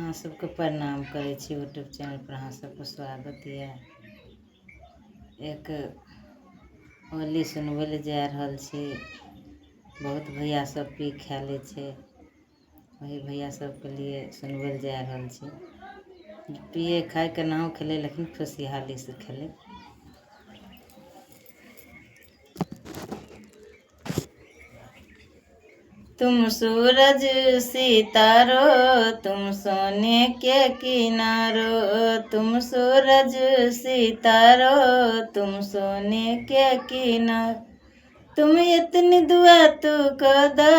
अहाँ सबके प्रणाम करै छी यूट्यूब चैनल पर अहाँ सबके स्वागत है। एक होली सुनबै ले जा रहल छी। बहुत भैया सब पी खा ले छे, वही भैया सबके लिए सुनबै ले जा रहल छी। पिए खाए के नाव खेले लेकिन खुशहाली से खेले। तुम सूरज सितारो तुम सोने के किनारो, तुम सूरज सितारो तुम सोने के किनारो, तुम इतनी दुआ तू कदा,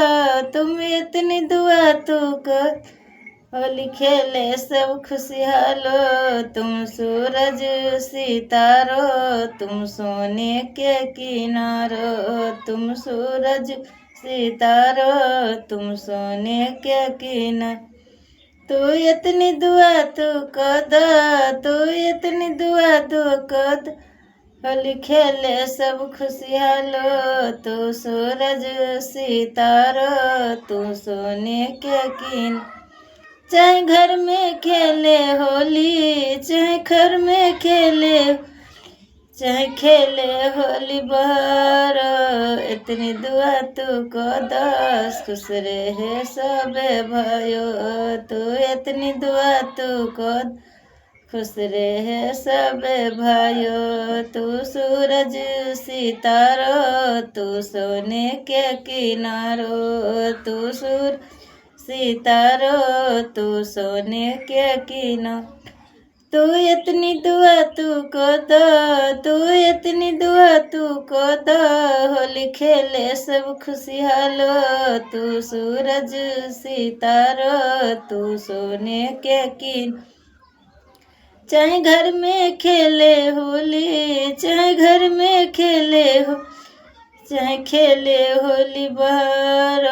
तुम इतनी दुआ तू कर होली खेले सब खुशहालो। तुम सूरज सितारो तुम सोने के किनारो, तुम सूरज सितारो तुम सोने के किनारो, तू इतनी दुआ तू कदा, तू इतनी दुआ तू कदा होली खेले सब खुशहालो। तू सूरज सितारो तू सोने के किनारो, चाहे घर में खेले होली चाहे घर में खेले, चाहे खेले होली बहार, इतनी दुआ तू को दस खुश रहे सबे भयो। तू इतनी दुआ तू को खुश रहे सबे भाइयो। तू सूरज सितारो तू सोने के किनारो, तू सूरज सितारो तू सोने के किनारो, तू इतनी दुआ तू को दो, तू इतनी दुआ तू को दो होली खेले सब खुशहालो। तू सूरज सितारो तू सोने के किनारो, चाहे घर में खेले होली चाहे घर में खेले हो, चाहे खेले होली बहार,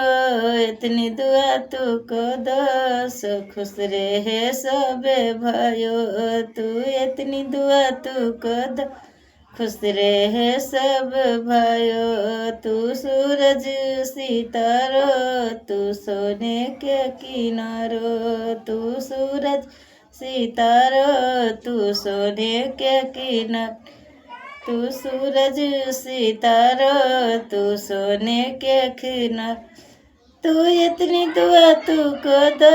इतनी दुआ तू को दस खुश रहे सबे भयो। तू इतनी दुआ तू को द खुश रहे सब भयो। तू सूरज सितारो तू सोने के किनारो, तू सूरज सितारो तू सोने के किनारो, तू सूरज सितारो तू सोने के किनारो, तू इतनी दुआ तू को दो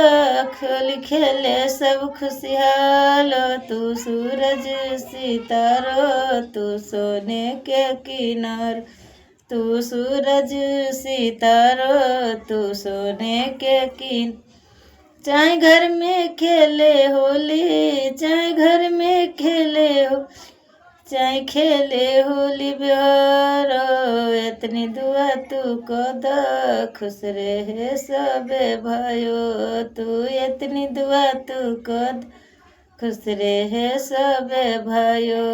होली खेले सब खुशहालो। तू सूरज सितारो तू सोने के किनारो, तू सूरज सितारो तू सोने के किनारो, चाहे घर में खेले होली चाहे घर में खेले हो, चाहे खेले होली बिहारो, इतनी दुआ तू को दो खुश रहे सबे भयो। तू इतनी दुआ तू को दो खुश रहे सबे भयो।